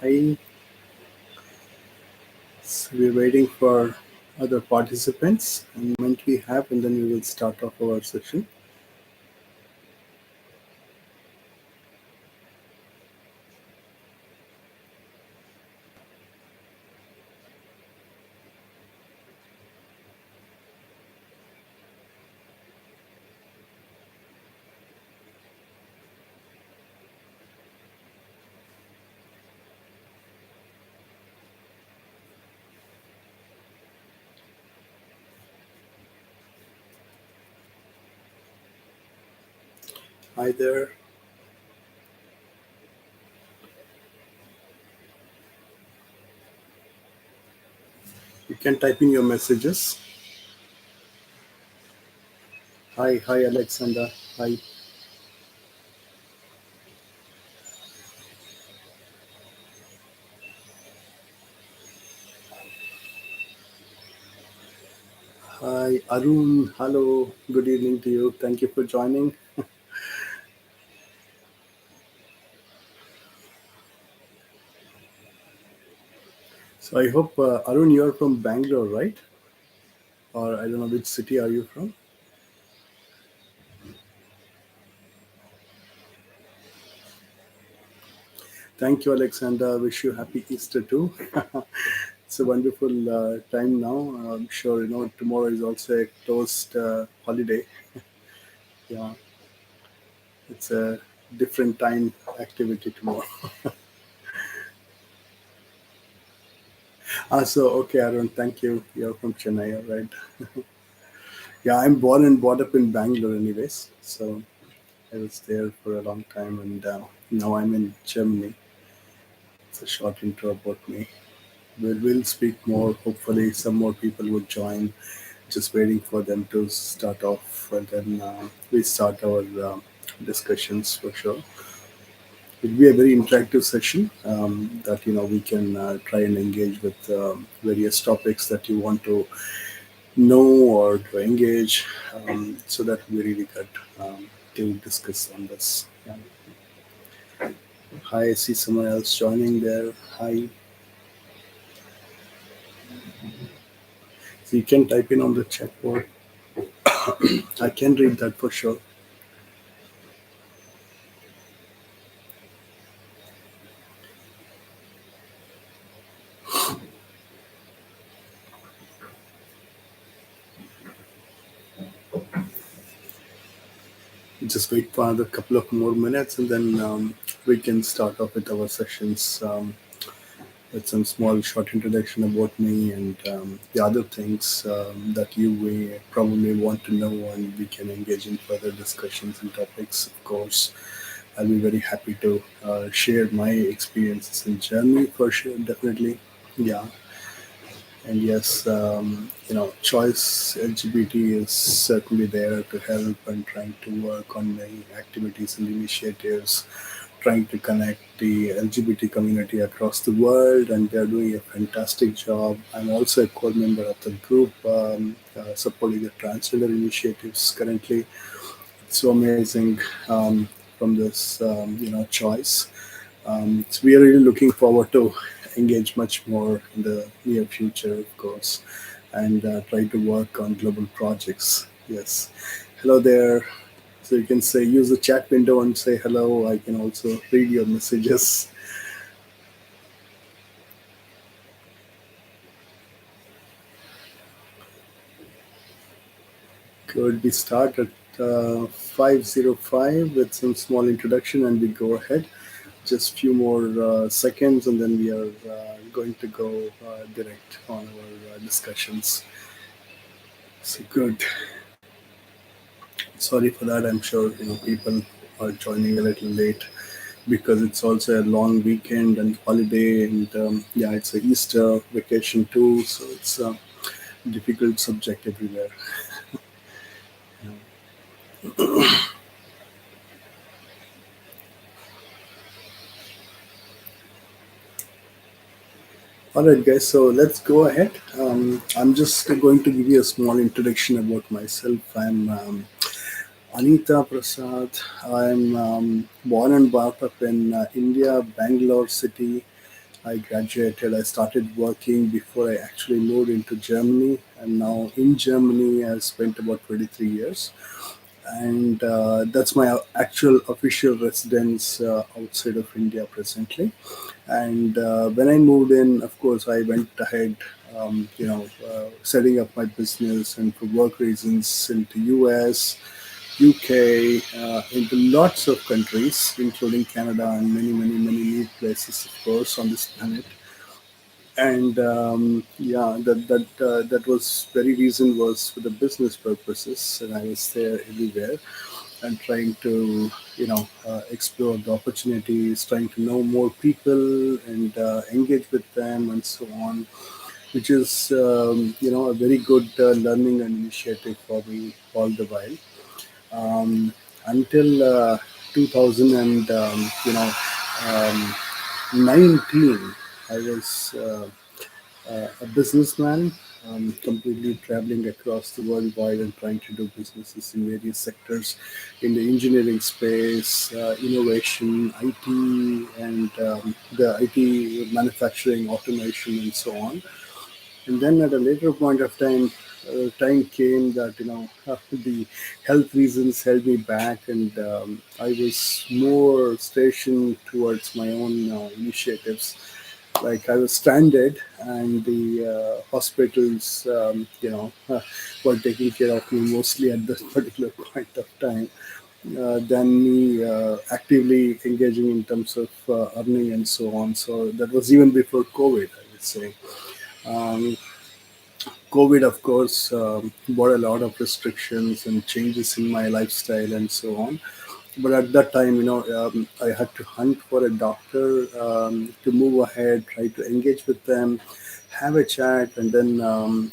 Hi, so we're waiting for other participants. And moment we have, and then we will start off our session. Hi there. You can type in your messages. Hi, Alexander. Hi, hi, Arun. Hello. Good evening to you. Thank you for joining. So I hope Arun, you're from Bangalore, right? Or I don't know which city are you from. Thank you, Alexander. Wish you happy Easter too. It's a wonderful time now. I'm sure you know tomorrow is also a closed holiday. Yeah, it's a different time activity tomorrow. So okay, Aaron, thank you. You're from Chennai, all right? Yeah, I'm born and brought up in Bangalore, anyways. So I was there for a long time, and now I'm in Germany. It's a short intro about me. We'll speak more. Hopefully, some more people would join. Just waiting for them to start off, and then we start our discussions for sure. It'll be a very interactive session that we can try and engage with various topics that you want to know or to engage. So that will be really good to discuss on this. Yeah. Hi, I see someone else joining there. Hi. So you can type in on the chat board. I can read that for sure. Just wait for another couple of more minutes, and then we can start off with our sessions. With some small short introduction about me and the other things that you may probably want to know, and we can engage in further discussions and topics. Of course, I'll be very happy to share my experiences and journey for sure, definitely. Yeah, and yes, choice LGBT is certainly there to help and trying to work on many activities and initiatives, trying to connect the LGBT community across the world, and they're doing a fantastic job. I'm also a core member of the group supporting the transgender initiatives currently. It's so amazing from this, choice. So we are really looking forward to engage much more in the near future, of course, and try to work on global projects. Yes. Hello there. So you can say use the chat window and say hello. I can also read your messages. Could we start at 5:05 with some small introduction and we go ahead? Just few more seconds and then we are going to go direct on our discussions. So good. Sorry for that. I'm sure people are joining a little late because it's also a long weekend and holiday, and yeah, it's a Easter vacation too, so it's a difficult subject everywhere. All right, guys. So let's go ahead. I'm just going to give you a small introduction about myself. I'm Anita Prasad. I'm born and brought up in India, Bangalore city. I graduated. I started working before I actually moved into Germany, and now in Germany, I spent about 23 years, and that's my actual official residence outside of India presently. And when I moved in, of course, I went ahead, setting up my business and for work reasons into US, UK, into lots of countries, including Canada and many, many, many new places, of course, on this planet. And yeah, that was very reason was for the business purposes, and I was there everywhere and trying to explore the opportunities, trying to know more people and engage with them and so on, which is a very good learning and initiative for me all the while, until 2000 and um, 19. I was a businessman, completely traveling across the world wide and trying to do businesses in various sectors in the engineering space, innovation, IT, and the IT manufacturing, automation, and so on. And then at a later point of time came that the health reasons held me back, and I was more stationed towards my own initiatives. Like I was stranded, and the hospitals, were taking care of me mostly at this particular point of time. Than me actively engaging in terms of earning and so on. So that was even before COVID, I would say. Um, COVID, of course, brought a lot of restrictions and changes in my lifestyle and so on. But at that time, I had to hunt for a doctor to move ahead, try to engage with them, have a chat, and then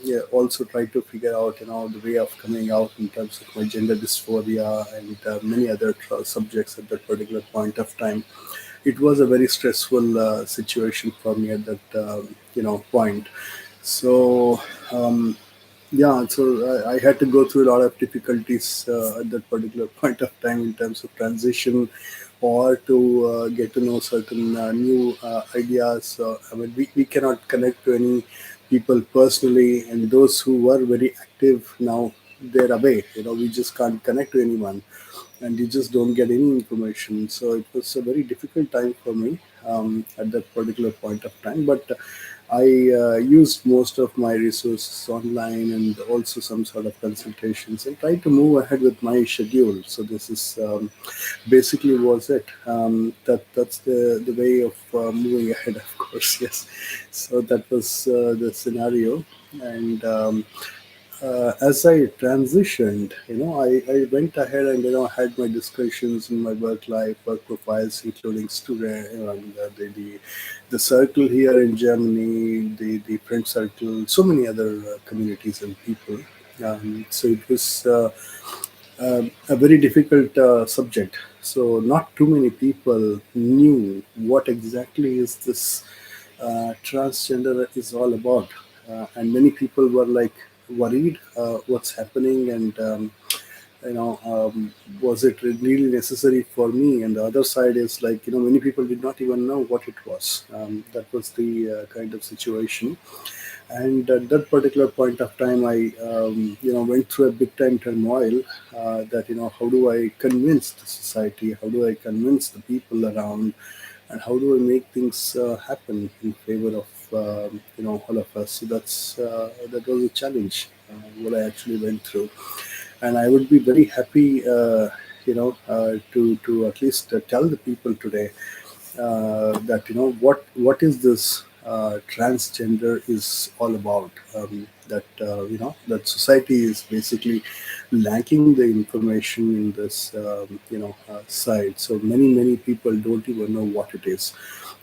yeah, also try to figure out, the way of coming out in terms of my gender dysphoria and many other subjects at that particular point of time. It was a very stressful situation for me at that point. So um, yeah, so I had to go through a lot of difficulties at that particular point of time in terms of transition, or to get to know certain new ideas. I mean, we cannot connect to any people personally, and those who were very active now, they're away. We just can't connect to anyone, and you just don't get any information. So it was a very difficult time for me at that particular point of time. But I used most of my resources online and also some sort of consultations and tried to move ahead with my schedule. So this is basically was it. That's the way of moving ahead, of course. Yes. So that was the scenario, and as I transitioned, I went ahead and had my discussions in my work life, work profiles, including student, and the circle here in Germany, the friend circle, so many other communities and people. So it was a very difficult subject. So not too many people knew what exactly is this transgender is all about, and many people were like worried what's happening, and was it really necessary for me? And the other side is like, many people did not even know what it was. That was the kind of situation. And at that particular point of time, I went through a big time turmoil, that how do I convince the society, how do I convince the people around, and how do I make things happen in favor of all of us. So that was a challenge what I actually went through, and I would be very happy to at least tell the people today that what is this transgender is all about. That that society is basically lacking the information in this side. So many people don't even know what it is,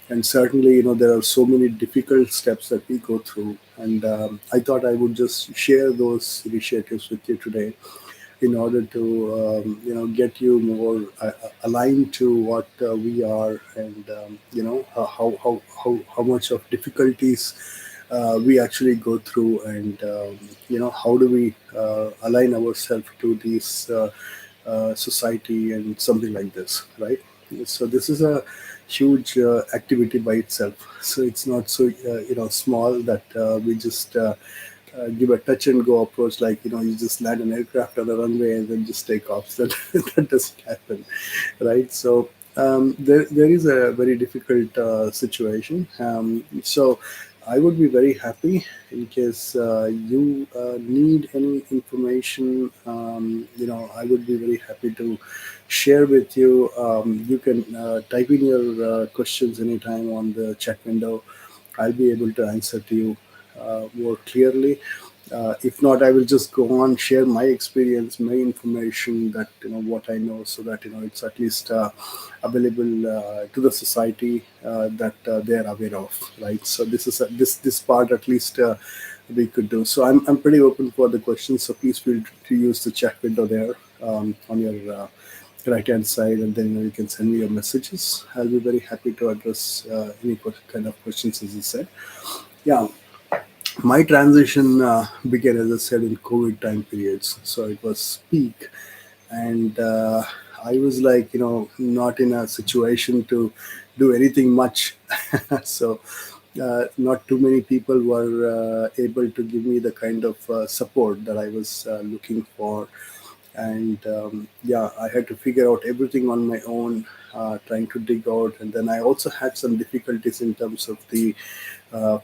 and certainly there are so many difficult steps that we go through. And I thought I would just share those initiatives with you today in order to get you more aligned to what we are, and how much of difficulties we actually go through, and how do we align ourselves to this society and something like this, right? So this is a huge activity by itself. So it's not so small that we just give a touch and go approach, like you just land an aircraft on the runway and then just take off. So that doesn't happen, right? So there is a very difficult situation. So I would be very happy in case you need any information. I would be very happy to share with you. You can type in your questions anytime on the chat window. I'll be able to answer to you more clearly. If not, I will just go on share my experience, my information, that what I know, so that it's at least available to the society, that they are aware of, right? So this part at least we could do. So I'm pretty open for the questions. So please feel to use the chat window there on your right hand side, and then you can send me your messages. I'll be very happy to address any kind of questions, as you said. Yeah, my transition began, as I said, in COVID time periods. So it was peak, and I was like, not in a situation to do anything much. So not too many people were able to give me the kind of support that I was looking for. And yeah, I had to figure out everything on my own, trying to dig out. And then I also had some difficulties in terms of the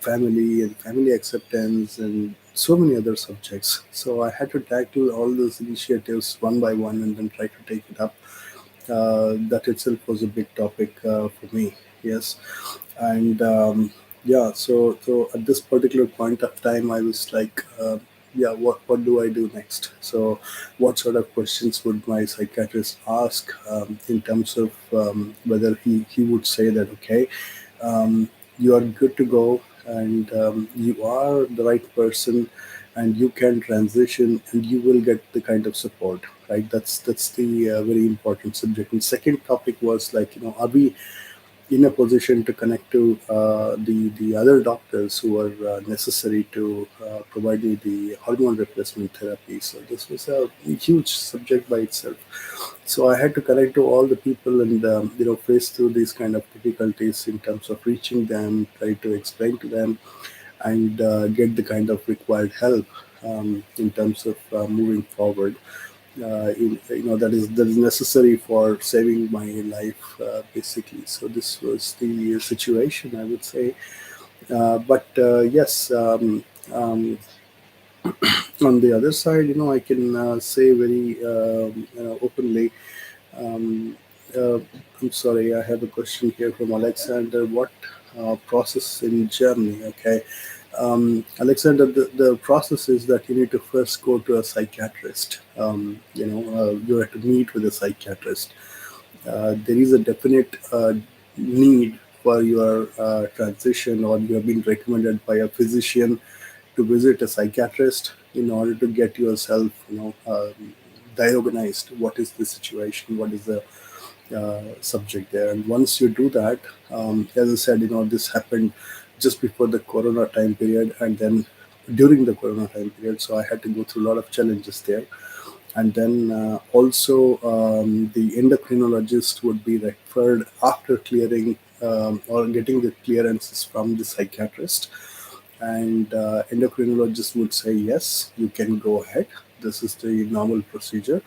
family and family acceptance and so many other subjects. So I had to tackle all those initiatives one by one and then try to take it up. That itself was a big topic for me. Yes, and yeah, so at this particular point of time, I was like, yeah, what do I do next? So, what sort of questions would my psychiatrist ask, in terms of whether he would say that, okay, you are good to go, and you are the right person, and you can transition, and you will get the kind of support, right? That's the very important subject. And second topic was like, are we in a position to connect to the other doctors who are necessary to provide me the hormone replacement therapy. So this was a huge subject by itself. So I had to connect to all the people, and face through these kind of difficulties in terms of reaching them, try to explain to them, and get the kind of required help in terms of moving forward. That is necessary for saving my life, basically. So this was the situation, I would say. But yes, on the other side, I can say very openly. Um, uh, I'm sorry, I have a question here from Alexander. What process in Germany? Okay, Alexander, the process is that you need to first go to a psychiatrist. You have to meet with a psychiatrist. There is a definite need for your transition, or you have been recommended by a physician to visit a psychiatrist in order to get yourself, diagnosed. What is the situation? What is the subject there? And once you do that, as I said, this happened just before the Corona time period, and then during the Corona time period. So I had to go through a lot of challenges there. And then also, the endocrinologist would be referred after clearing, or getting the clearances from the psychiatrist, and endocrinologist would say, yes, you can go ahead. This is the normal procedure.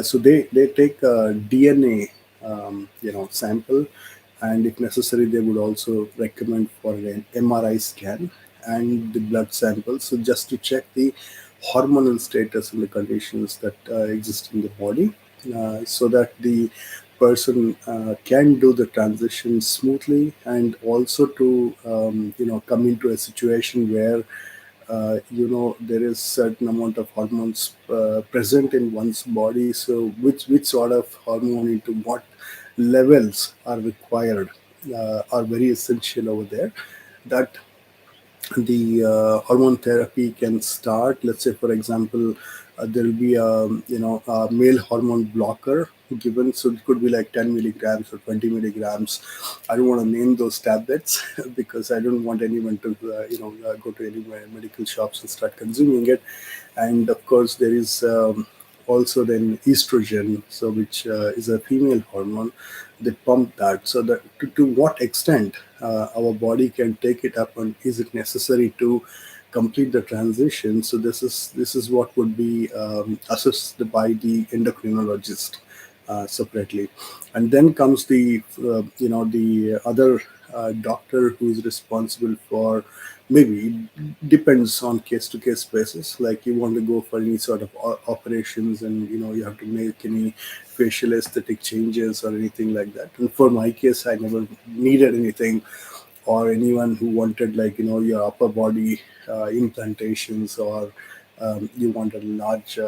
So they take a DNA sample, and if necessary, they would also recommend for an MRI scan and the blood sample. So just to check the hormonal status and the conditions that exist in the body, so that the person can do the transition smoothly, and also to come into a situation where there is certain amount of hormones present in one's body. So which sort of hormone into what levels are required are very essential over there. That the hormone therapy can start. Let's say, for example, there will be a male hormone blocker given. So it could be like 10 milligrams or 20 milligrams. I don't want to name those tablets because I don't want anyone to go to any medical shops and start consuming it. And of course, there is also then estrogen, so which is a female hormone. They pump that, so that to what extent our body can take it up, and is it necessary to complete the transition. So this is what would be assessed by the endocrinologist separately, and then comes the the other doctor who is responsible for, maybe it depends on case to case basis, like you want to go for any sort of operations, and you have to make any facial aesthetic changes or anything like that. And for my case, I never needed anything, or anyone who wanted, like your upper body implantations, or you want a large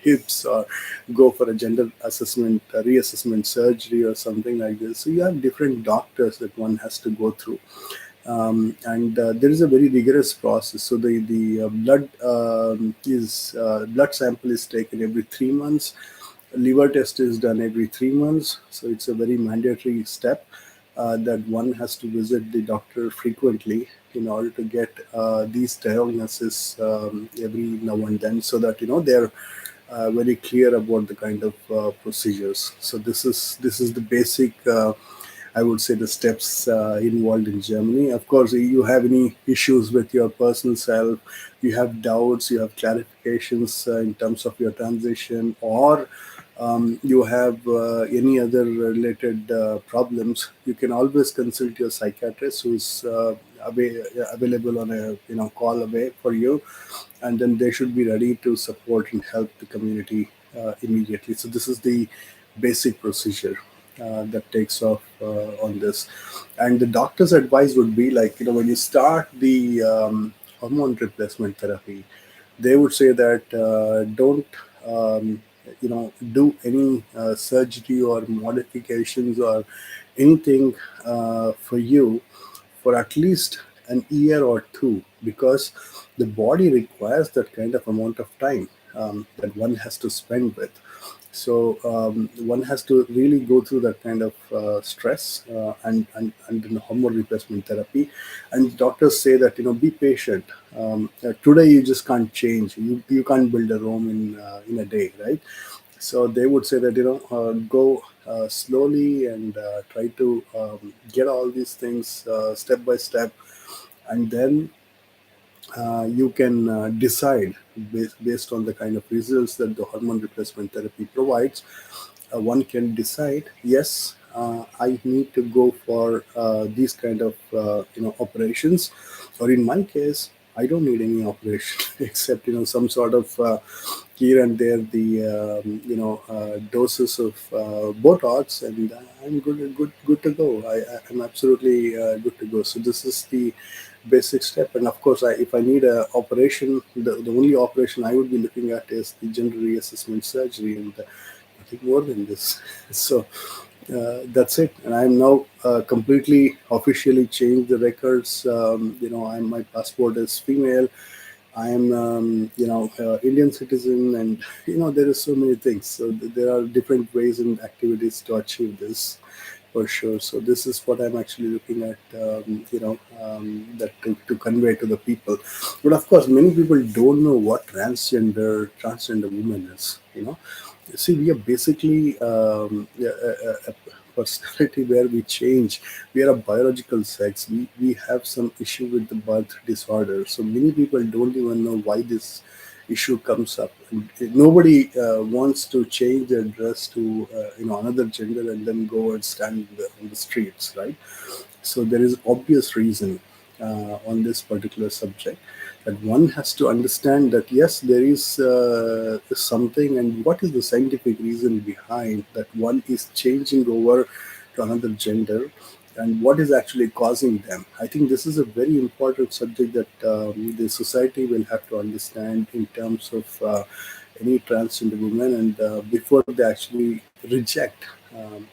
hips, or go for a gender assessment, reassessment surgery or something like this. So you have different doctors that one has to go through, and there is a very rigorous process. So the blood sample is taken every 3 months. Liver test is done every 3 months. So it's a very mandatory step that one has to visit the doctor frequently in order to get these diagnoses every now and then, so that they're very clear about the kind of procedures. So this is the basic, I would say, the steps involved in Germany. Of course, you have any issues with your personal self, you have doubts, you have clarifications in terms of your transition, or you have any other related problems, you can always consult your psychiatrist, who is available on a call away for you, and then they should be ready to support and help the community immediately. So this is the basic procedure that takes off on this. And the doctor's advice would be, like when you start the hormone replacement therapy, they would say that don't do any surgery or modifications or anything for you for at least an year or two, because the body requires that kind of amount of time that one has to spend with. So one has to really go through that kind of stress, and then hormone replacement therapy. And doctors say that be patient. Today you just can't change. You can't build a Rome in a day, right? So they would say that go slowly, and try to get all these things step by step, and then you can decide based on the kind of results that the hormone replacement therapy provides. One can decide, yes, I need to go for these kind of operations, or in my case, I don't need any operation except some sort of here and there the doses of Botox, and I'm good to go. I'm absolutely good to go. So this is the basic step. And of course, if I need a operation, the only operation I would be looking at is the gender reassessment surgery, and nothing more than this. So that's it. And I'm now completely officially changed the records. My passport is female. I am, Indian citizen, and there are so many things. So there are different ways and activities to achieve this, for sure. So this is what I'm actually looking at, that to convey to the people. But of course, many people don't know what transgender woman is. See, we are basically a personality where we change. We are a biological sex. We have some issue with the birth disorder. So many people don't even know why this issue comes up. And nobody wants to change their dress to another gender and then go and stand on the streets, right? So there is obvious reason on this particular subject, that one has to understand that yes, there is something, and what is the scientific reason behind that one is changing over to another gender, and what is actually causing them. I think this is a very important subject that the society will have to understand in terms of any transgender women, and before they actually reject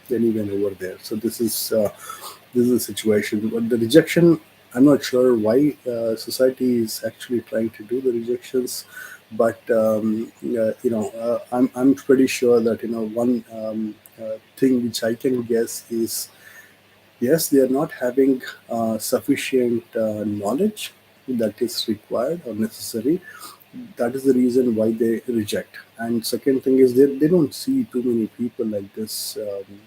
anyone over there. So this is the situation. But the rejection, I'm not sure why society is actually trying to do the rejections, but I'm pretty sure that one thing which I can guess is, yes, they are not having sufficient knowledge that is required or necessary that is the reason why they reject. And second thing is they don't see too many people like this,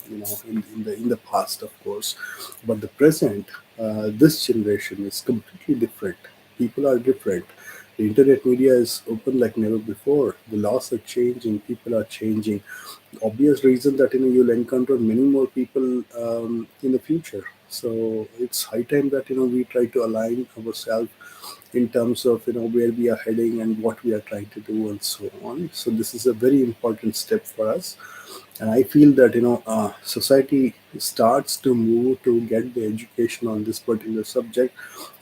in the past, of course, but the present, this generation is completely different. People are different. The internet media is open like never before. The laws are changing, people are changing. Obvious reason that you'll encounter many more people in the future. So it's high time that we try to align ourselves in terms of where we are heading and what we are trying to do and so on. So this is a very important step for us, and I feel that society starts to move to get the education on this particular subject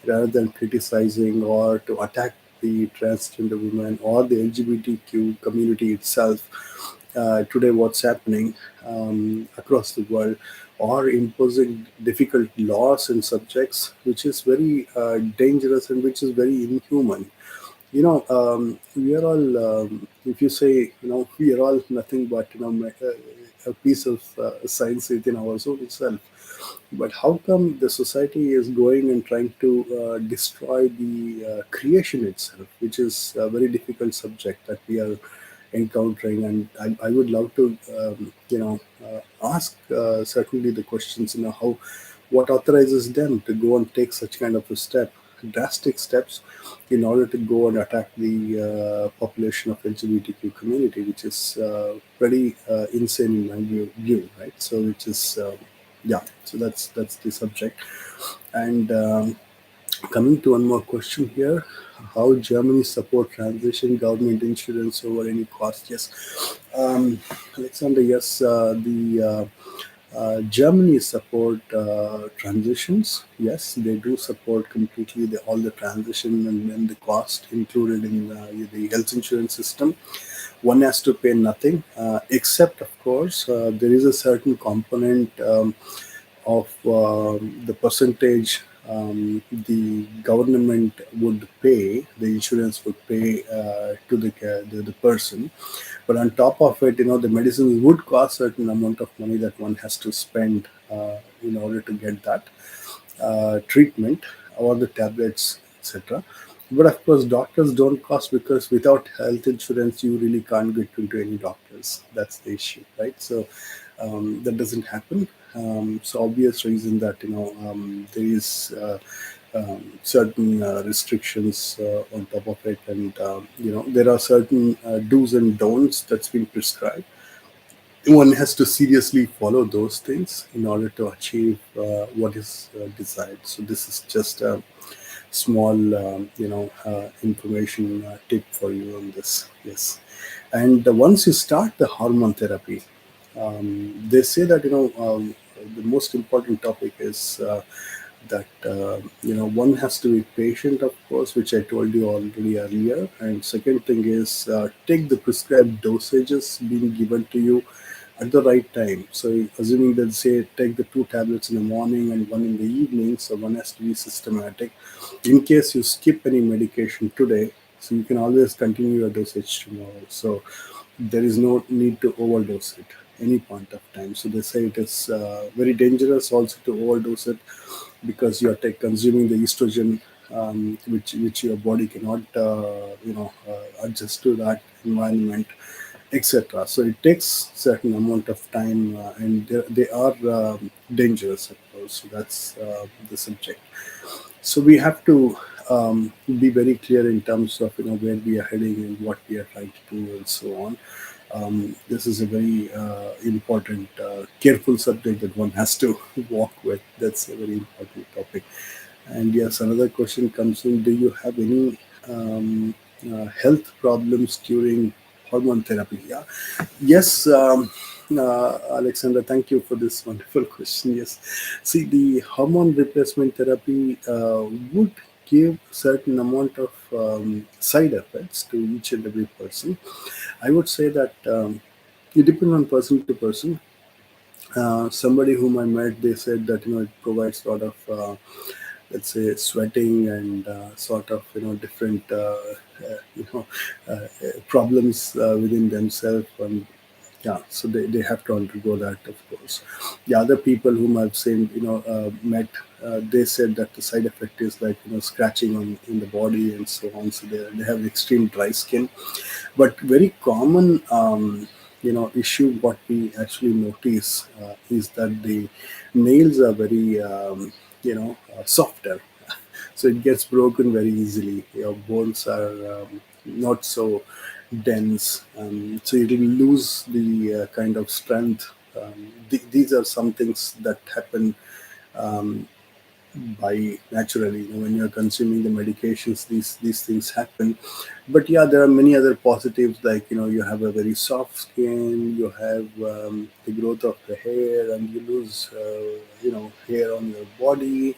rather than criticizing or to attack the transgender women or the LGBTQ community itself. Today, what's happening across the world, or imposing difficult laws and subjects, which is very dangerous and which is very inhuman. We are all, if you say, we are all nothing but a piece of science within our own itself. But how come the society is going and trying to destroy the creation itself, which is a very difficult subject that we are encountering? And I would love to, ask certainly the questions, how, what authorizes them to go and take such kind of a step, drastic steps, in order to go and attack the population of LGBTQ community, which is pretty insane in my view, right? So, which is yeah. So that's the subject. And coming to one more question here: how Germany support transition government insurance over any cost? Yes, Alexander. Yes, the Germany support transitions. Yes, they do support completely all the transition and the cost included in the health insurance system. One has to pay nothing, except, of course, there is a certain component of the percentage the government would pay, the insurance would pay to the person. But on top of it, the medicines would cost certain amount of money that one has to spend in order to get that treatment or the tablets, etc. But of course, doctors don't cost, because without health insurance, you really can't get into any doctors. That's the issue, right? So that doesn't happen. So obvious reason that there is certain restrictions on top of it, and there are certain do's and don'ts that's been prescribed. One has to seriously follow those things in order to achieve what is desired. So this is just a small information tip for you on this. Yes. And once you start the hormone therapy, they say that the most important topic is that one has to be patient, of course, which I told you already earlier. And second thing is take the prescribed dosages being given to you at the right time. So assuming that, say, take the two tablets in the morning and one in the evening, so one has to be systematic. In case you skip any medication today, so you can always continue your dosage tomorrow. So there is no need to overdose it any point of time. So they say it is very dangerous also to overdose it, because you are consuming the estrogen, which your body cannot adjust to that environment, etc. So it takes certain amount of time, and they are dangerous, of course. So that's the subject. So we have to be very clear in terms of where we are heading and what we are trying to do and so on. This is a very important, careful subject that one has to walk with. That's a very important topic. And yes, another question comes in: do you have any health problems during hormone therapy? Yeah. Yes, Alexander, thank you for this wonderful question. Yes. See, the hormone replacement therapy would give certain amount of side effects to each and every person. I would say that it depends on person to person. Somebody whom I met, they said that it provides a lot of let's say sweating and sort of different uh, you know uh, problems within themselves, and Yeah, so they have to undergo that, of course. The other people whom I've seen, met, they said that the side effect is like, scratching on in the body and so on. So they have extreme dry skin. But very common, issue what we actually notice is that the nails are very, softer, so it gets broken very easily. Your bones are not so dense, so you will lose the kind of strength. These are some things that happen by naturally. When you're consuming the medications, these things happen. But yeah, there are many other positives, like, you have a very soft skin, you have the growth of the hair, and you lose hair on your body.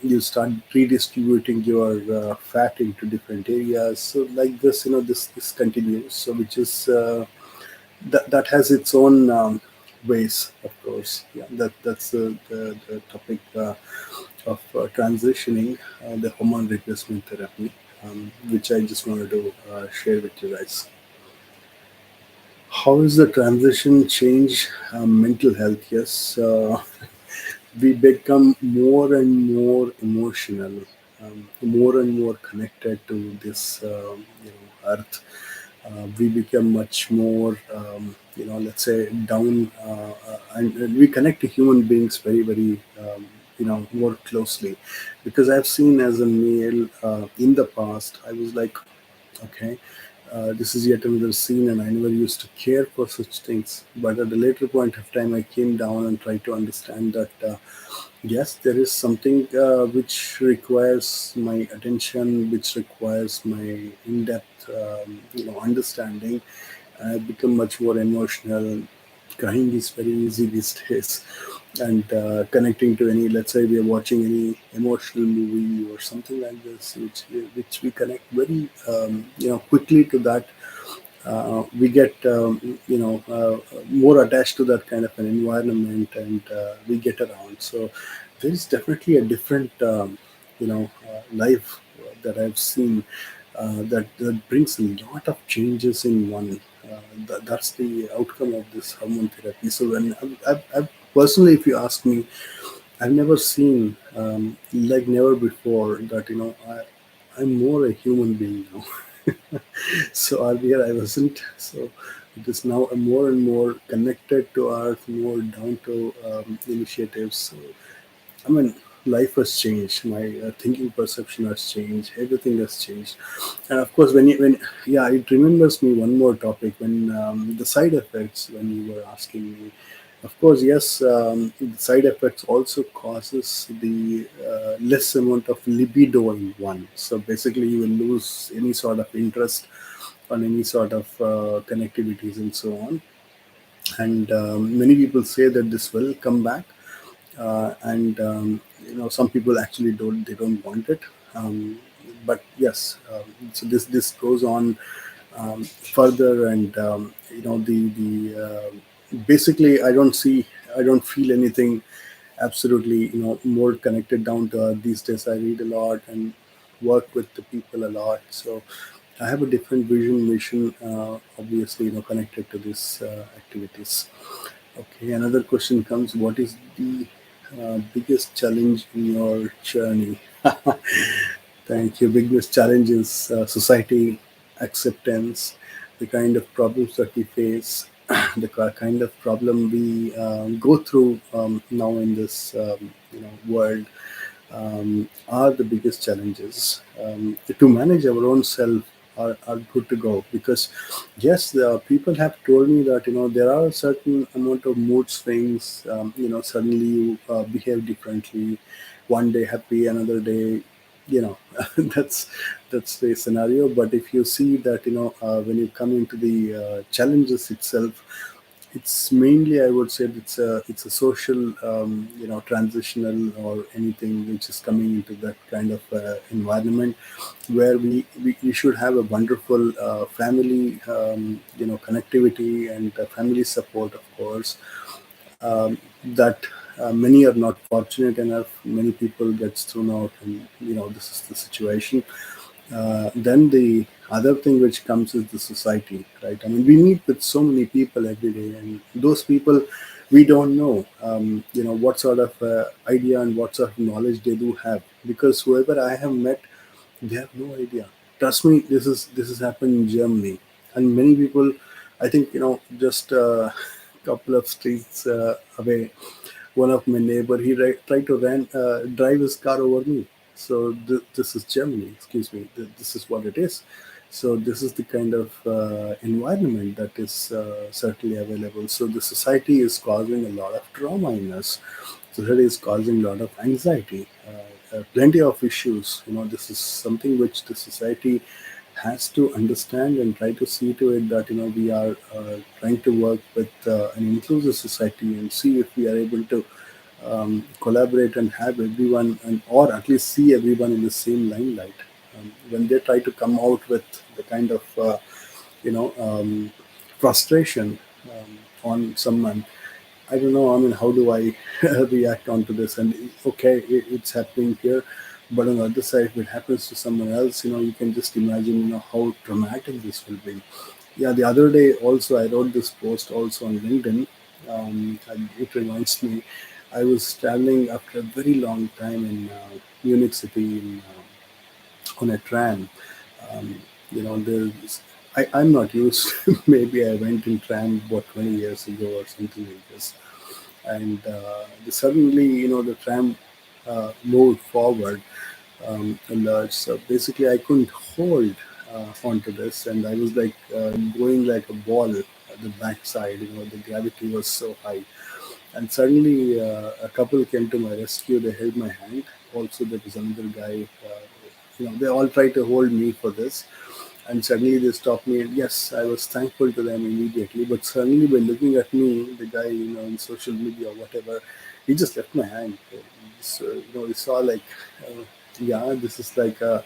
You start redistributing your fat into different areas. So like this, this continues. So which is that has its own ways, of course. Yeah, that's the topic of transitioning, the hormone replacement therapy, which I just wanted to share with you guys. How is the transition change mental health? Yes, we become more and more emotional, more and more connected to this, earth. We become much more, let's say, down, and we connect to human beings very, very, more closely. Because I've seen as a male in the past, I was like, okay, this is yet another scene, and I never used to care for such things. But at a later point of time, I came down and tried to understand that yes, there is something which requires my attention, which requires my in-depth, understanding. I've become much more emotional. Crying is very easy these days, and connecting to any, let's say, we are watching any emotional movie or something like this, which we connect very, quickly to that. We get, more attached to that kind of an environment, and we get around. So there is definitely a different, life that I've seen, that brings a lot of changes in one. That's the outcome of this hormone therapy. So when I've personally, if you ask me, I've never seen, like never before, that I'm more a human being now. So earlier I wasn't. So it is now a more and more connected to earth, more down to initiatives. So I mean, life has changed. My thinking perception has changed. Everything has changed. And of course, yeah, it remembers me one more topic, when the side effects, when you were asking me. Of course, yes, the side effects also causes the less amount of libido in one. So basically, you will lose any sort of interest on any sort of connectivities and so on. And many people say that this will come back, and some people actually don't want it. But yes, so this goes on further, and the basically, I don't feel anything absolutely, more connected down to earth these days. I read a lot and work with the people a lot. So I have a different vision mission, obviously, connected to these activities. Okay, another question comes: what is the biggest challenge in your journey? Thank you. Biggest challenge is society acceptance, the kind of problems that we face, the kind of problem we go through now in this, world, are the biggest challenges. To manage our own self are good to go, because yes, the people have told me that there are certain amount of mood swings. Suddenly you behave differently. One day happy, another day, that's the scenario. But if you see that when you come into the challenges itself, it's mainly, I would say, it's a social, transitional, or anything which is coming into that kind of environment, where we should have a wonderful family, connectivity, and family support, of course. That many are not fortunate enough. Many people gets thrown out, and this is the situation. Then the Other thing which comes is the society, right? I mean, we meet with so many people every day, and those people, we don't know, what sort of idea and what sort of knowledge they do have, because whoever I have met, they have no idea. Trust me, this has happened in Germany, and many people, I think, just a couple of streets away, one of my neighbor, he tried to drive his car over me. So this is Germany, excuse me. This is what it is. So this is the kind of environment that is certainly available. So the society is causing a lot of trauma in us. Society is causing a lot of anxiety, plenty of issues. This is something which the society has to understand and try to see to it that we are trying to work with an inclusive society and see if we are able to collaborate and have everyone, and or at least see everyone in the same limelight. When they try to come out with the kind of you know frustration on someone, I don't know. I mean, how do I react onto this? And okay, it's happening here, but on the other side, if it happens to someone else, you can just imagine, how traumatic this will be. Yeah, the other day also, I wrote this post also on LinkedIn. And it reminds me, I was traveling after a very long time in Munich city on a tram. Um, there's I'm not used. Maybe I went in tram about 20 years ago or something like this, and suddenly, the tram moved forward a lot. So basically, I couldn't hold onto this, and I was like going like a ball at the backside. The gravity was so high, and suddenly a couple came to my rescue. They held my hand. Also, there was another guy. They all tried to hold me for this, and suddenly they stopped me. And yes, I was thankful to them immediately. But suddenly, by looking at me, the guy, in social media or whatever, he just left my hand. So, he saw like, yeah, this is like a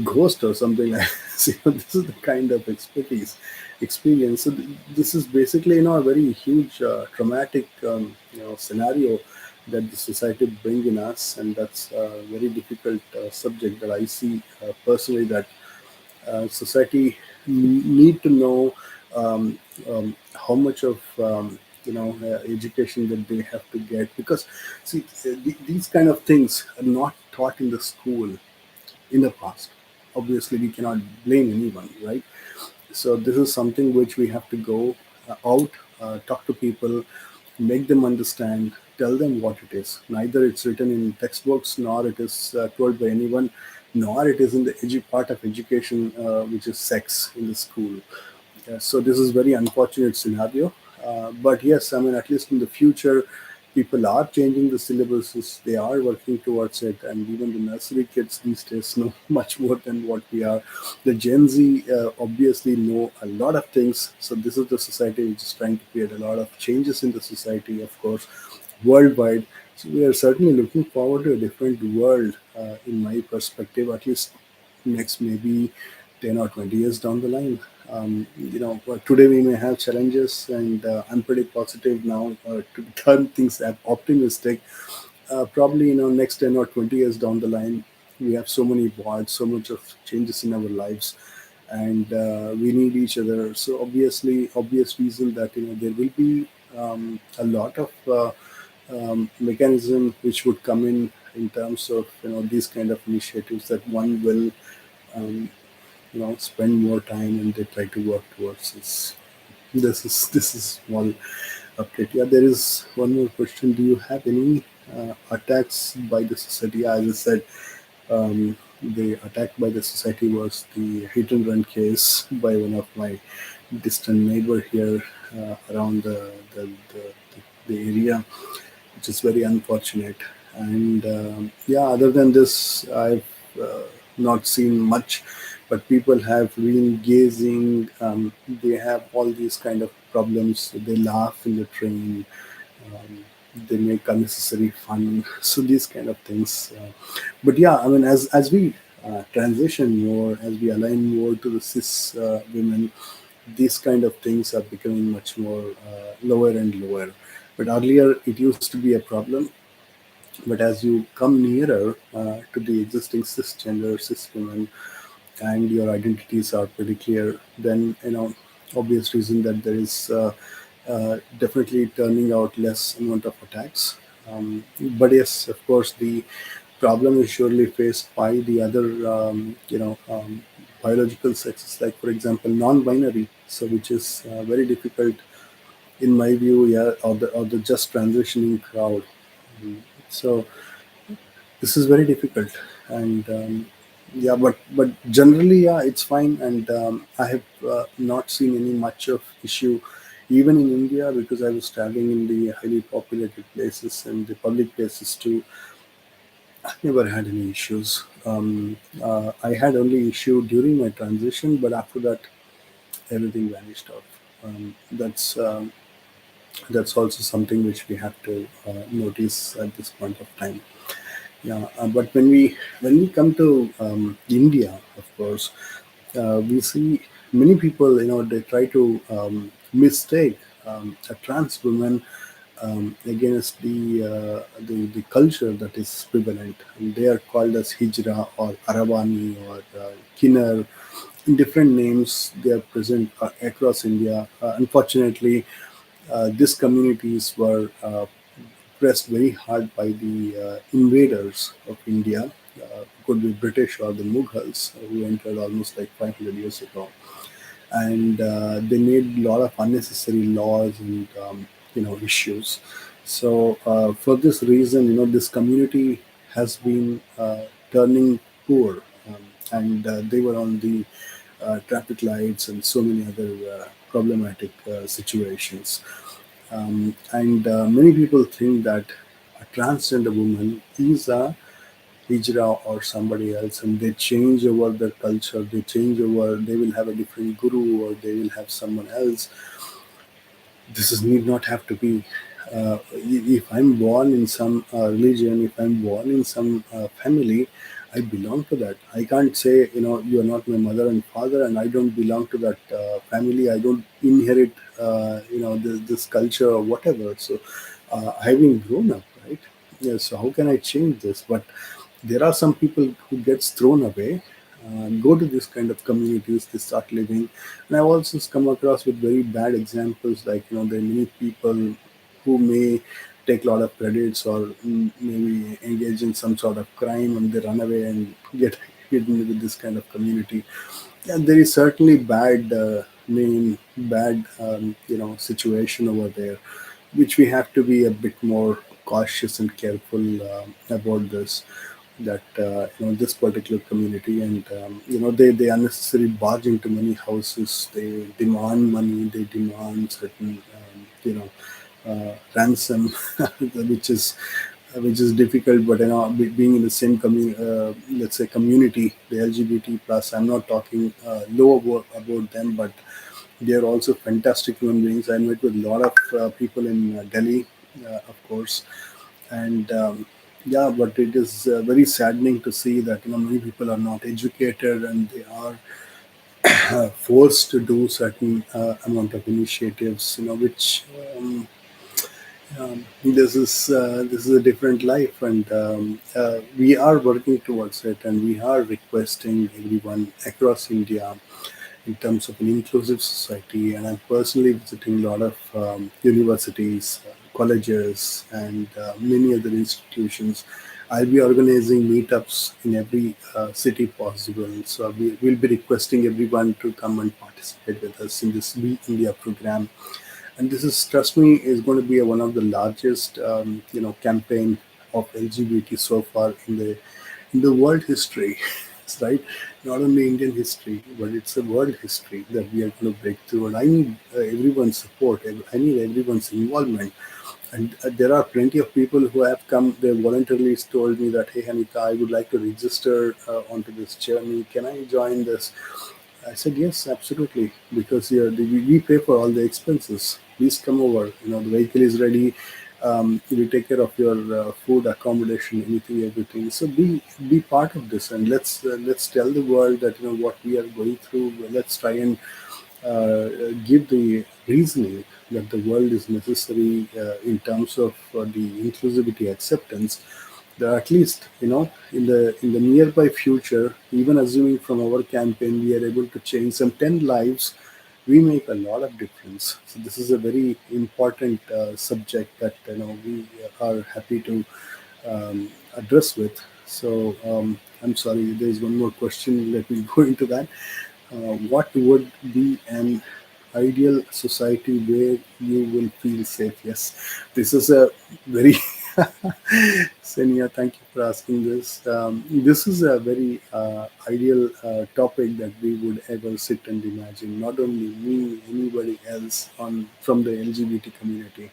ghost or something like this. This is the kind of experience. So this is basically, a very huge traumatic, scenario that the society bring in us, and that's a very difficult subject that I see personally, that society need to know um, how much of education that they have to get, because see, these kind of things are not taught in the school in the past. Obviously, we cannot blame anyone, right? So this is something which we have to go out, talk to people, make them understand, tell them what it is. Neither it's written in textbooks, nor it is told by anyone, nor it is in the part of education, which is sex in the school. So this is very unfortunate scenario. But yes, I mean, at least in the future, people are changing the syllabuses. They are working towards it, and even the nursery kids these days know much more than what we are. The Gen Z obviously know a lot of things. So this is the society which is trying to create a lot of changes in the society, of course, worldwide. So we are certainly looking forward to a different world, in my perspective, at least next maybe 10 or 20 years down the line. But today we may have challenges, and I'm pretty positive now to turn things optimistic. Probably, next 10 or 20 years down the line, we have so many wars, so much of changes in our lives, and we need each other. So obviously, obvious reason that there will be a lot of mechanism which would come in terms of these kind of initiatives, that one will um, spend more time and they try to work towards this. This is one update. Yeah, there is one more question. Do you have any attacks by the society? Yeah, as I said, the attack by the society was the hit and run case by one of my distant neighbor here around the area, which is very unfortunate. And yeah, other than this, I've not seen much, but people have been gazing. They have all these kind of problems. They laugh in the train. Um, they make unnecessary fun. So these kind of things. But yeah, I mean, as we transition more, as we align more to the cis women, these kind of things are becoming much more lower and lower. But earlier, it used to be a problem. But as you come nearer to the existing cisgender, cis women, and your identities are pretty clear, then obvious reason that there is definitely turning out less amount of attacks. But yes, of course, the problem is surely faced by the other biological sexes, like for example non-binary, so which is very difficult in my view, yeah, or the just transitioning crowd. So this is very difficult, and yeah, but generally, yeah, it's fine, and I have not seen any much of issue even in India, because I was traveling in the highly populated places and the public places too. I never had any issues. I had only issue during my transition, but after that everything vanished off. That's also something which we have to notice at this point of time. Yeah, but when we come to India, of course, we see many people. They try to mistake a trans woman against the culture that is prevalent. And they are called as Hijra or Aravani or Kinnar. In different names, they are present across India. Unfortunately, these communities were pressed very hard by the invaders of India, could be British or the Mughals, who entered almost like 500 years ago, and they made a lot of unnecessary laws and issues. So for this reason, this community has been turning poor, and they were on the traffic lights and so many other problematic situations. And many people think that a transgender woman is a hijra or somebody else, and they change over their culture, they change over, they will have a different guru or they will have someone else. This is need not have to be. If I'm born in some religion, if I'm born in some family, I belong to that. I can't say, you're not my mother and father, and I don't belong to that family. I don't inherit, this culture or whatever. So, I've been grown up, right? Yeah. So how can I change this? But there are some people who gets thrown away, go to this kind of communities, they start living. And I've also come across with very bad examples, like there are many people who may take a lot of credits or maybe engage in some sort of crime, and they run away and get hidden with this kind of community. Yeah, there is certainly bad name, bad situation over there, which we have to be a bit more cautious and careful about this. That this particular community, and they unnecessarily barge into many houses. They demand money. They demand certain ransom, which is difficult. But being in the same let's say community, the LGBT plus. I'm not talking low about them, but they are also fantastic human beings. I met with a lot of people in Delhi, of course, and yeah, but it is very saddening to see that many people are not educated, and they are forced to do certain amount of initiatives, which this is a different life, and we are working towards it, and we are requesting everyone across India in terms of an inclusive society. And I'm personally visiting a lot of universities, colleges, and many other institutions. I'll be organizing meetups in every city possible. So we'll be requesting everyone to come and participate with us in this We India program. And this is, trust me, is going to be one of the largest campaign of LGBT so far in the world history. It's right, not only Indian history, but it's a world history that we are going to break through. And I need everyone's support. I need everyone's involvement. And there are plenty of people who have come. They voluntarily told me that, hey, Hanika, I would like to register onto this journey. Can I join this? I said yes, absolutely, because we pay for all the expenses. Please come over. The vehicle is ready. We take care of your food, accommodation, anything, everything. So be part of this, and let's tell the world that what we are going through. Let's try and give the reasoning that the world is necessary in terms of the inclusivity acceptance. that at least in the nearby future, even assuming from our campaign we are able to change some 10 lives, we make a lot of difference. So this is a very important subject that we are happy to address with. So I'm sorry, there's one more question. Let me go into that. What would be an ideal society where you will feel safe? Yes, this is a very Senia, thank you for asking this. This is a very ideal topic that we would ever sit and imagine. Not only me, anybody else on from the LGBT community.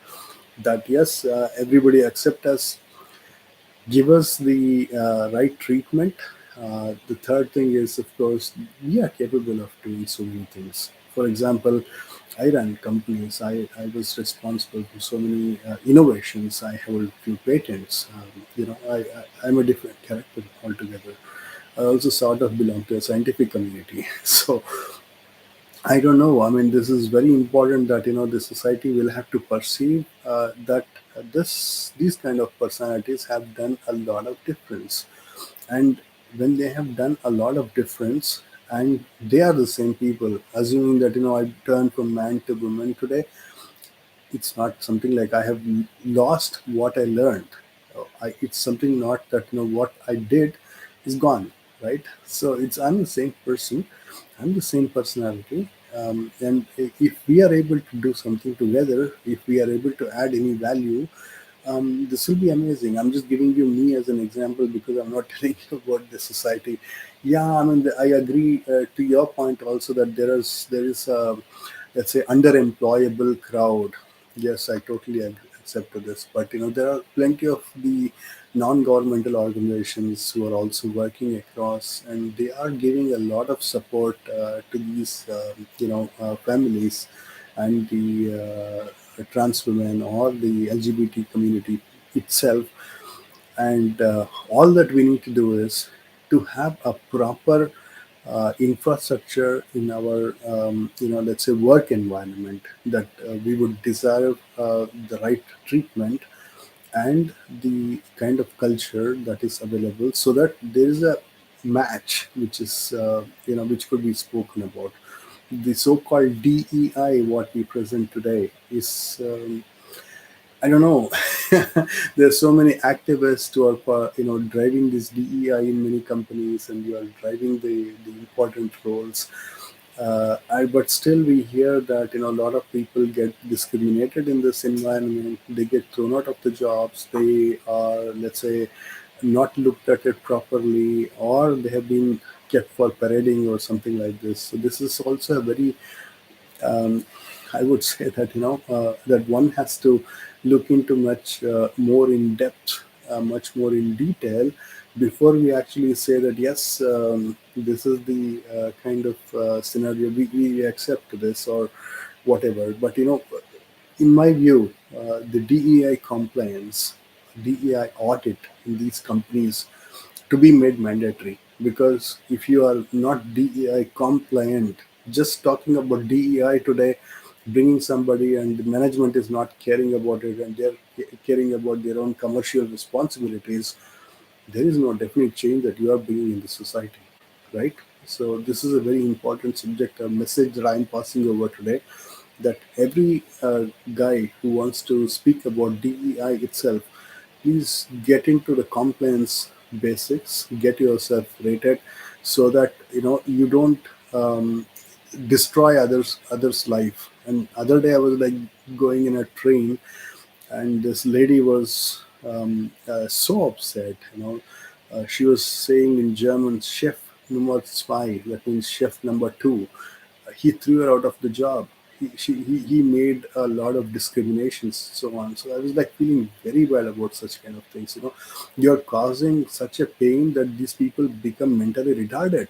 That yes, everybody accept us, give us the right treatment. The third thing is, of course, we are capable of doing so many things. For example, I ran companies. I was responsible for so many innovations. I held few patents. I'm a different character altogether. I also sort of belong to a scientific community. So I don't know. I mean, this is very important that the society will have to perceive that this these kind of personalities have done a lot of difference, and when they have done a lot of difference, and they are the same people. Assuming that I turned from man to woman today, it's not something like I have lost what I learned. It's something not that what I did is gone, right? So I'm the same person, I'm the same personality, and if we are able to do something together, if we are able to add any value, this will be amazing. I'm just giving you me as an example because I'm not telling you about the society. Yeah, I mean, I agree to your point also that there is a, let's say, underemployable crowd. Yes, I totally accept to this. But there are plenty of the non-governmental organizations who are also working across, and they are giving a lot of support to these families and the trans women or the LGBT community itself. And all that we need to do is to have a proper infrastructure in our let's say work environment, that we would deserve the right treatment and the kind of culture that is available, so that there is a match which is which could be spoken about. The so-called DEI what we present today is I don't know. There's so many activists who are, driving this DEI in many companies, and you are driving the important roles. But still, we hear that a lot of people get discriminated in this environment. They get thrown out of the jobs. They are, let's say, not looked at it properly, or they have been kept for parading or something like this. So this is also a very um, I would say that that one has to look into much more in depth, much more in detail before we actually say that yes, this is the kind of scenario we accept this or whatever. But in my view, the DEI compliance, DEI audit in these companies to be made mandatory, because if you are not DEI compliant, just talking about DEI today, bringing somebody and the management is not caring about it and they're caring about their own commercial responsibilities, there is no definite change that you are bringing in the society, right? So this is a very important subject, a message that I'm passing over today, that every guy who wants to speak about DEI itself, please get into the compliance basics, get yourself rated, so that you don't um, destroy others life. And other day I was like going in a train, and this lady was so upset. She was saying in German, "Chef Nummer zwei," that means chef number two. He threw her out of the job. He made a lot of discriminations, so on. So I was like feeling very bad about such kind of things. You're causing such a pain that these people become mentally retarded.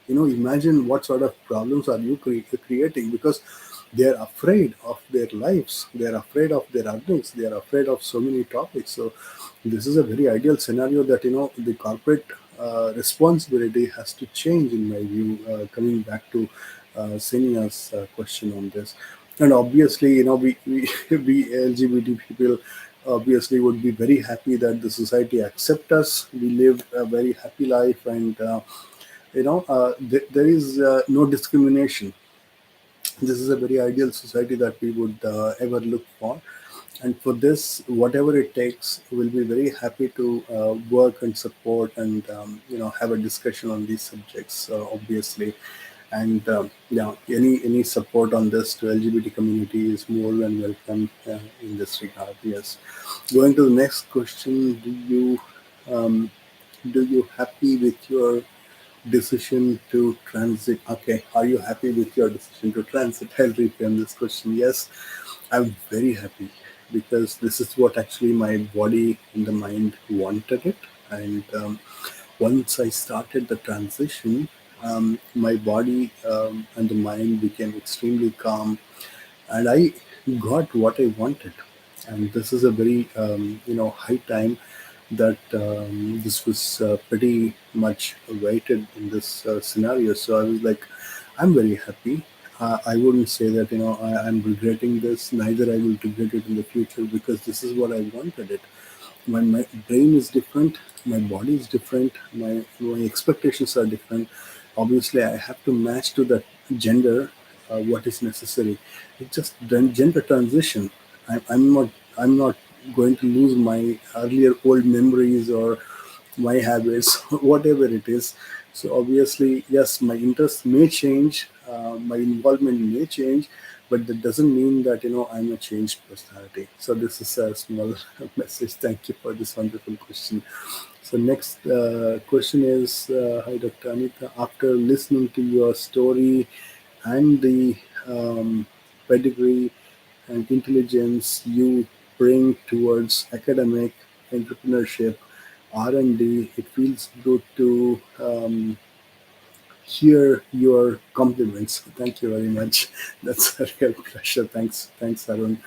Imagine what sort of problems are you creating, because they're afraid of their lives, they're afraid of their earnings, they're afraid of so many topics. So this is a very ideal scenario that the corporate responsibility has to change, in my view, coming back to Senia's question on this. And obviously, we LGBT people obviously would be very happy that the society accept us. We live a very happy life, and there is no discrimination. This is a very ideal society that we would ever look for. And for this, whatever it takes, we'll be very happy to work and support and have a discussion on these subjects, obviously. And yeah, any support on this to LGBT community is more than welcome in this regard. Yes. Going to the next question, um, do you happy with your decision to transit? Okay, are you happy with your decision to transit? I'll reframe this question. Yes, I'm very happy because this is what actually my body and the mind wanted it. And once I started the transition, my body and the mind became extremely calm, and I got what I wanted. And this is a very high time that this was pretty much weighted in this scenario. So I was like, I'm very happy. I wouldn't say that I'm regretting this. Neither I will regret it in the future because this is what I wanted it. My brain is different, my body is different, my expectations are different. Obviously I have to match to that gender, what is necessary. It's just gender transition. I'm not going to lose my earlier old memories or my habits, whatever it is. So obviously, yes, my interests may change, my involvement may change, but that doesn't mean that I'm a changed personality. So this is a small message. Thank you for this wonderful question. So next question is, hi Dr. Anita. After listening to your story and the pedigree and intelligence you bring towards academic entrepreneurship, R&D, it feels good to hear your compliments. Thank you very much. That's a real pleasure. Thanks, Arun.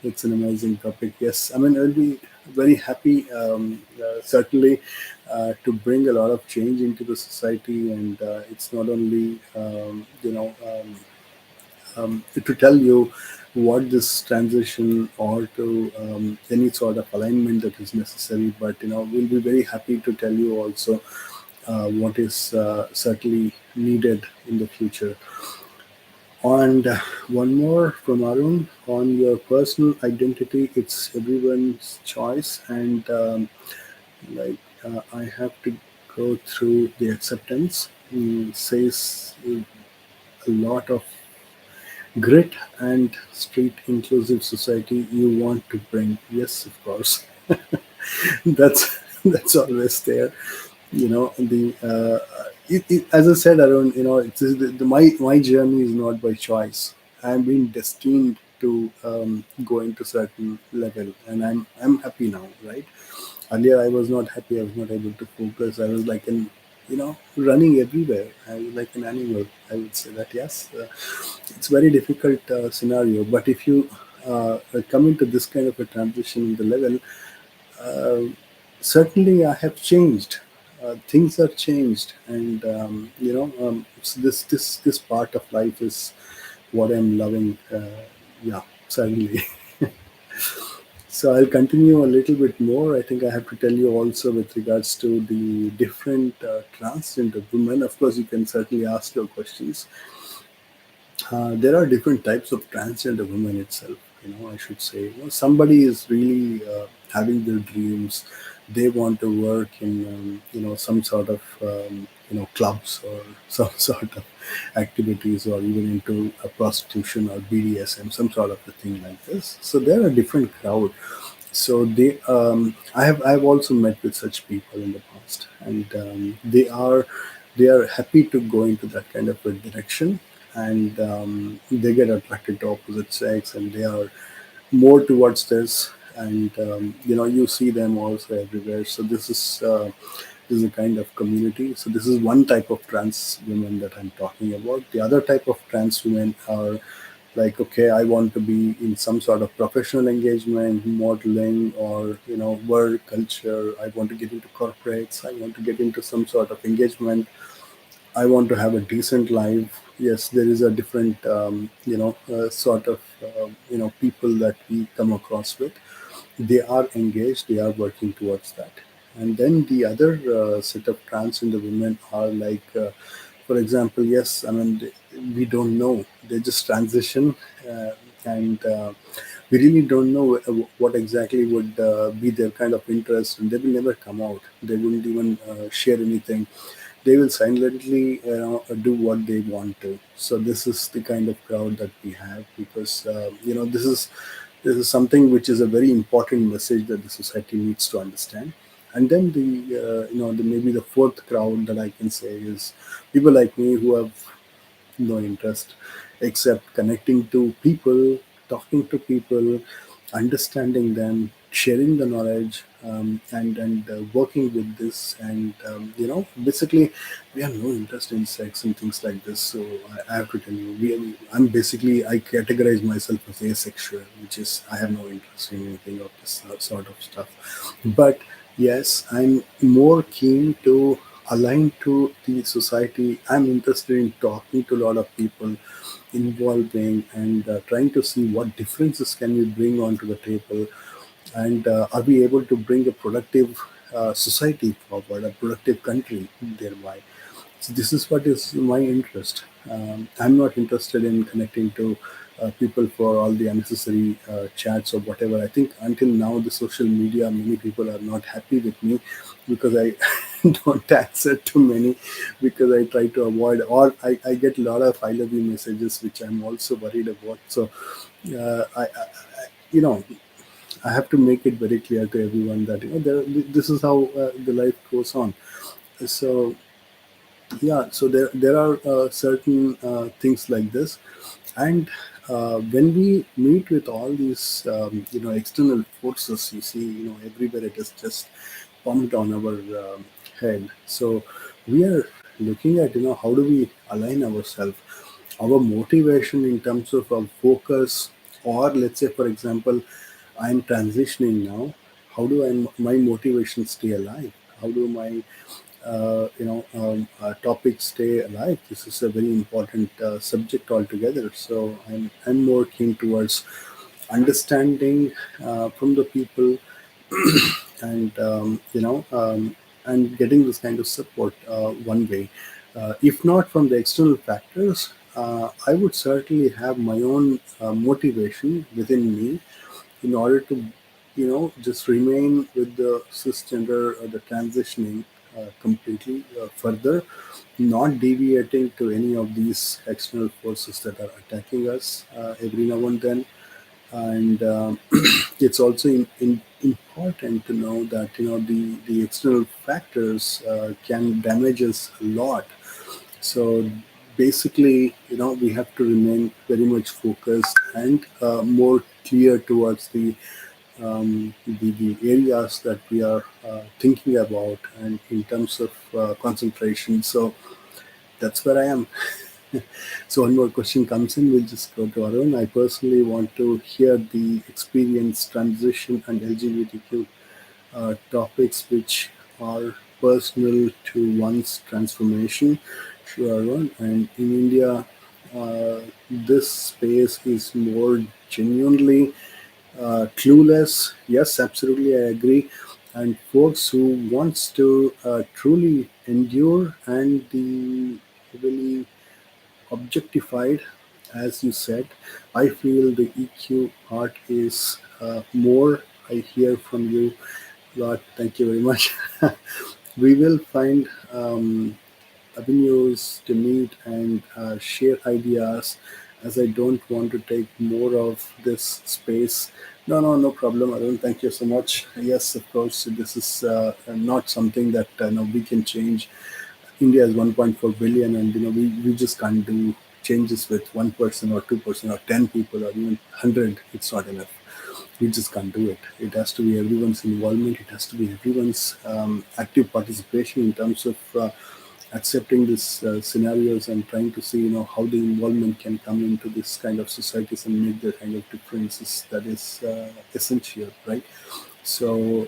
It's an amazing topic. Yes, I mean, I'll be very happy, certainly, to bring a lot of change into the society. And it's not only, to tell you what this transition or to any sort of alignment that is necessary, but we'll be very happy to tell you also what is certainly needed in the future. And one more from Arun on your personal identity. It's everyone's choice, and I have to go through the acceptance. Says a lot of grit and street inclusive society you want to bring. Yes, of course. That's always there. The as I said, I don't. It's my journey is not by choice. I'm being destined to go into certain level, and I'm happy now, right? Earlier, I was not happy. I was not able to focus. I was like running everywhere. I was like an animal. I would say that. Yes, it's very difficult scenario. But if you come into this kind of a transition in the level, uh, certainly I have changed. Things are changed, and this part of life is what I'm loving. Yeah, certainly. So I'll continue a little bit more. I think I have to tell you also with regards to the different transgender women. Of course, you can certainly ask your questions. There are different types of transgender women itself. I should say, somebody is really having their dreams. They want to work in, some sort of, clubs or some sort of activities, or even into prostitution or BDSM, some sort of a thing like this. So they're a different crowd. So I've also met with such people in the past, and they are happy to go into that kind of a direction, and they get attracted to opposite sex, and they are more towards this. And you see them also everywhere. So this is a kind of community. So this is one type of trans women that I'm talking about. The other type of trans women are like, okay, I want to be in some sort of professional engagement, modeling, or work culture. I want to get into corporates. I want to get into some sort of engagement. I want to have a decent life yes, there is a different, sort of, people that we come across with. They are engaged, they are working towards that. And then the other set of transgender women are like, for example, yes, I mean, we don't know. They just transition, and we really don't know what exactly would be their kind of interest, and they will never come out. They wouldn't even share anything. They will silently do what they want to. So this is the kind of crowd that we have, because this is something which is a very important message that the society needs to understand. And then the maybe the fourth crowd that I can say is people like me who have no interest except connecting to people, talking to people, understanding them, sharing the knowledge, and working with this. And basically, we have no interest in sex and things like this. So I have to tell you, I categorize myself as asexual, which is I have no interest in anything of this sort of stuff. But yes, I'm more keen to align to the society. I'm interested in talking to a lot of people, involving and trying to see what differences can we bring onto the table, and are we able to bring a productive society forward, a productive country thereby. So this is what is my interest. I'm not interested in connecting to people for all the unnecessary chats or whatever. I think until now, the social media, many people are not happy with me because I don't answer to many, because I try to avoid, or I get a lot of I love you messages, which I'm also worried about. So, you know, I have to make it very clear to everyone that this is how the life goes on. So yeah, so there are certain things like this. And when we meet with all these external forces, you see, everywhere it is just pumped on our head. So we are looking at, how do we align ourselves, our motivation in terms of our focus. Or let's say, for example, I'm transitioning now. How do my motivation stay alive? How do my topics stay alive? This is a very important subject altogether. So I'm more keen towards understanding from the people, and and getting this kind of support one way. If not from the external factors, I would certainly have my own motivation within me in order to just remain with the cisgender, the transitioning completely further, not deviating to any of these external forces that are attacking us every now and then. And it's also important to know that the external factors can damage us a lot. So basically, we have to remain very much focused and more clear towards the areas that we are thinking about, and in terms of concentration. So that's where I am. So one more question comes in. We'll just go to Arun. I personally want to hear the experience, transition, and LGBTQ topics which are personal to one's transformation. Sure, Arun. And in India, this space is more genuinely clueless. Yes, absolutely, I agree. And folks who wants to truly endure and the really objectified, as you said. I feel the EQ part is more. I hear from you, Lord. Thank you very much. We will find avenues to meet and share ideas, as I don't want to take more of this space. No, no, no problem, Arun. Thank you so much. Yes, of course, this is not something that we can change. India is 1.4 billion, and we just can't do changes with one person or 2% or 10 people or even 100. It's not enough. We just can't do it. It has to be everyone's involvement. It has to be everyone's active participation in terms of accepting these scenarios and trying to see how the involvement can come into this kind of societies and make the kind of differences that is essential, right? So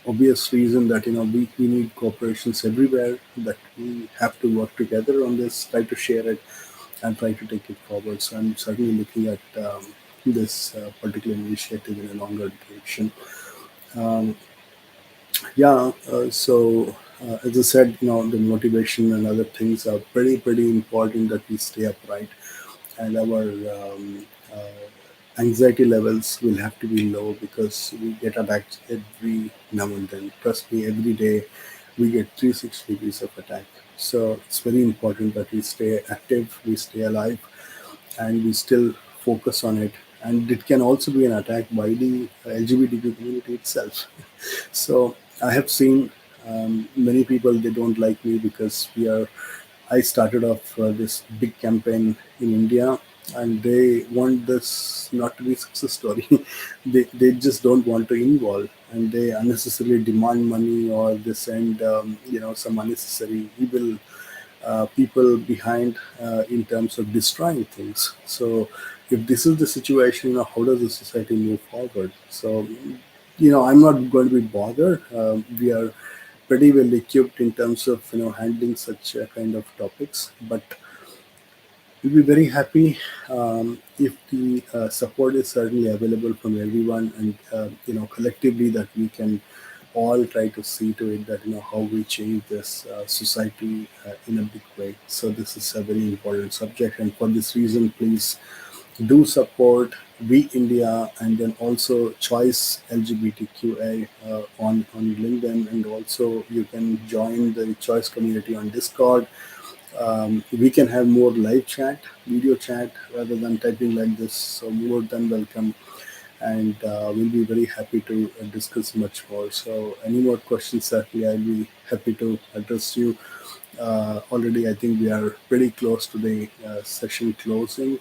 obvious reason that we need corporations everywhere, that we have to work together on this, try to share it, and try to take it forward. So I'm certainly looking at this particular initiative in a longer direction. Um, yeah, as I said, the motivation and other things are pretty important that we stay upright, and our anxiety levels will have to be low because we get attacked every now and then. Trust me, every day we get 360 degrees of attack. So it's very important that we stay active, we stay alive, and we still focus on it. And it can also be an attack by the LGBTQ community itself. So I have seen many people, they don't like me because I started off this big campaign in India, and they want this not to be a success story. They just don't want to involve, and they unnecessarily demand money, or they send some unnecessary evil people behind in terms of destroying things. So if this is the situation, how does the society move forward? So I'm not going to be bothered. We are pretty well equipped in terms of handling such kind of topics, but we'll be very happy if the support is certainly available from everyone, and collectively that we can all try to see to it that how we change this society in a big way. So this is a very important subject, and for this reason, please do support We India, and then also Choice LGBTQA on LinkedIn, and also you can join the Choice community on Discord. We can have more live chat, video chat, rather than typing like this. So more than welcome, and we'll be very happy to discuss much more. So any more questions, certainly I'll be happy to address you. Already, I think we are pretty close to the session closing,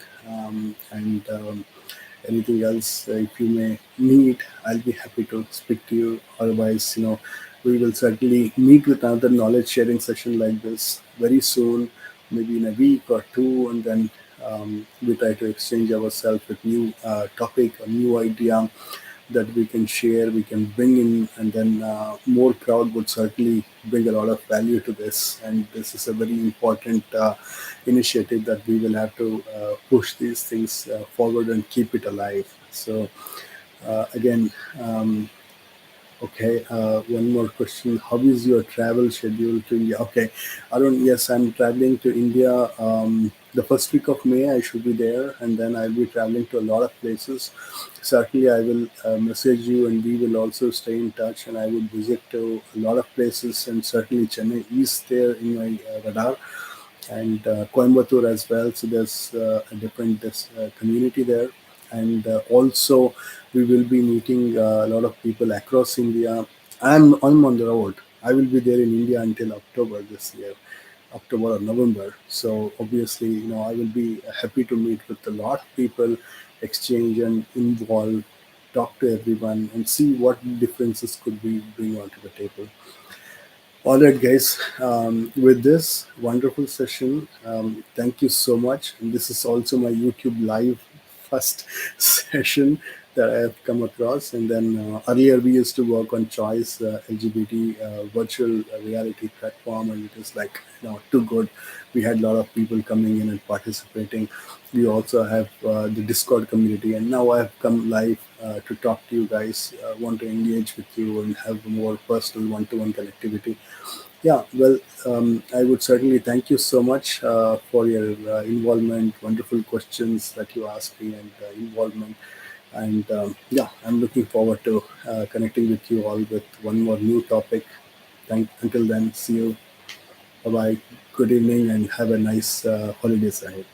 and anything else, if you may need, I'll be happy to speak to you. Otherwise, we will certainly meet with another knowledge sharing session like this very soon, maybe in a week or two, and then we try to exchange ourselves with new topic, a new idea that we can share, we can bring in, and then more crowd would certainly bring a lot of value to this. And this is a very important initiative that we will have to push these things forward and keep it alive. So again, okay, one more question. How is your travel schedule to India? Okay, Arun, yes, I'm traveling to India. The first week of May, I should be there, and then I'll be traveling to a lot of places. Certainly, I will message you, and we will also stay in touch. And I will visit to a lot of places, and certainly Chennai is there in my radar, and Coimbatore as well. So there's a different community there, and also we will be meeting a lot of people across India. I'm on the road. I will be there in India until October this year, October or November. So obviously, I will be happy to meet with a lot of people, exchange and involve, talk to everyone, and see what differences could we bring onto the table. All right, guys. With this wonderful session, thank you so much. And this is also my YouTube live first session that I have come across. And then earlier we used to work on Choice LGBT virtual reality platform, and it was like too good. We had a lot of people coming in and participating. We also have the Discord community, and now I have come live to talk to you guys. Want to engage with you and have more personal one-to-one connectivity. Yeah, well, I would certainly thank you so much for your involvement, wonderful questions that you asked me, and involvement. And yeah, I'm looking forward to connecting with you all with one more new topic. Until then, see you. Bye bye. Good evening, and have a nice holidays ahead.